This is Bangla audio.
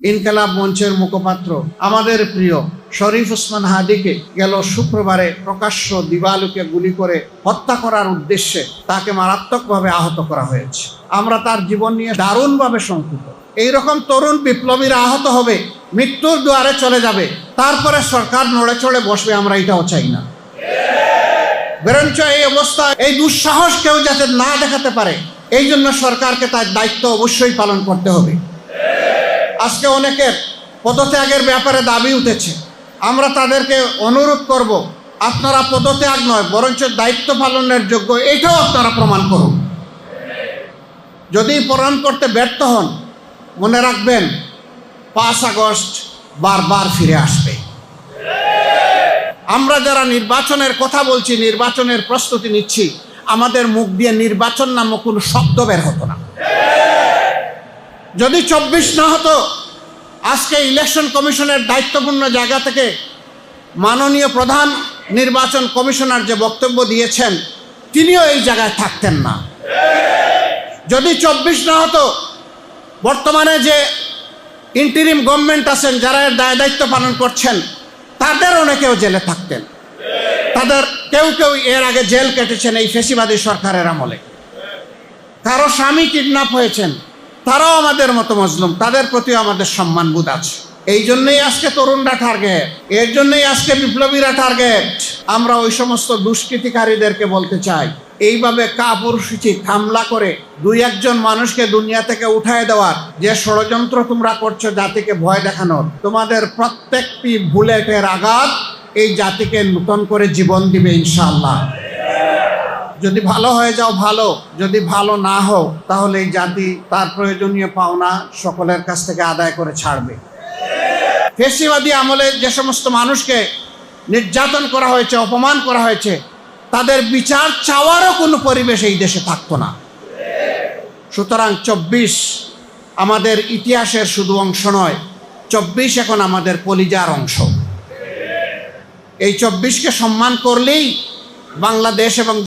ইনকিলাব মঞ্চের মুখপাত্র আমাদের প্রিয় শরীফ ওসমান হাদিকে গেল শুক্রবারে প্রকাশ্য দিবালোকে গুলি করে হত্যা করার উদ্দেশ্যে তাকে মারাত্মকভাবে আহত করা হয়েছে। আমরা তার জীবন নিয়ে দারুণভাবে শঙ্কিত। এইরকম তরুণ বিপ্লবীরা আহত হবে, মৃত্যুর দুয়ারে চলে যাবে, তারপরে সরকার নড়ে চড়ে বসবে, আমরা এটাও চাই না। বরঞ্চ এই অবস্থা, এই দুঃসাহস কেউ যাতে না দেখাতে পারে, এই জন্য সরকারকে তার দায়িত্ব অবশ্যই পালন করতে হবে। আজকে অনেকের পদত্যাগের ব্যাপারে দাবি উঠেছে, আমরা তাদেরকে অনুরোধ করব, আপনারা পদত্যাগ নয় বরঞ্চ দায়িত্ব পালনের যোগ্য, এটাও আপনারা প্রমাণ করুন। যদি প্রমাণ করতে ব্যর্থ হন, মনে রাখবেন 5 আগস্ট বারবার ফিরে আসবে। আমরা যারা নির্বাচনের কথা বলছি, নির্বাচনের প্রস্তুতি নিচ্ছি, আমাদের মুখ দিয়ে নির্বাচন নামক কোনো শব্দ বের হতো না। যদি 24 না হতো, আজকে ইলেকশন কমিশনের দায়িত্বপূর্ণ জায়গা থেকে মাননীয় প্রধান নির্বাচন কমিশনার যে বক্তব্য দিয়েছেন, তিনিও এই জায়গায় থাকতেন না। যদি 24 না হতো, বর্তমানে যে ইন্টারিম গভর্নমেন্ট আছেন, যারা এর দায়িত্ব পালন করছেন, তাদের অনেকেও জেলে থাকতেন। তাদের কেউ কেউ এর আগে জেল কেটেছেন এই ফ্যাসিবাদী সরকারের আমলে। কারো স্বামী কিডন্যাপ হয়েছেন, তারাও আমাদের মতো মজলুম, তাদের প্রতিও আমাদের সম্মানবোধ আছে। এই জন্যই আজকে তরুণরা টার্গেট, এর জন্যই আজকে বিপ্লবীরা টার্গেট। আমরা ওই সমস্ত দুষ্কৃতিকারীদেরকে বলতে চাই, এইভাবে কাপুরুষিত হামলা করে 2-1 মানুষকে দুনিয়া থেকে উঠায় দেওয়ার যে ষড়যন্ত্র তোমরা করছো জাতিকে ভয় দেখানোর, তোমাদের প্রত্যেকটি বুলেটের আঘাত এই জাতিকে নতুন করে জীবন দিবে ইনশাআল্লাহ। যদি ভালো হয়ে যাও ভালো, যদি ভালো না হও তাহলে এই জাতি তার প্রয়োজনীয় পাওনা সকলের কাছ থেকে আদায় করে ছাড়বে। ফ্যাসিবাদী আমলে যে সমস্ত মানুষকে নির্যাতন করা হয়েছে, অপমান করা হয়েছে, তাদের বিচার চাওয়ারও কোনো পরিবেশ এই দেশে থাকতো না। সুতরাং 24 আমাদের ইতিহাসের শুধু অংশ নয়, 24 এখন আমাদের কলিজার অংশ। এই 24কে সম্মান করলেই বাংলাদেশ এবং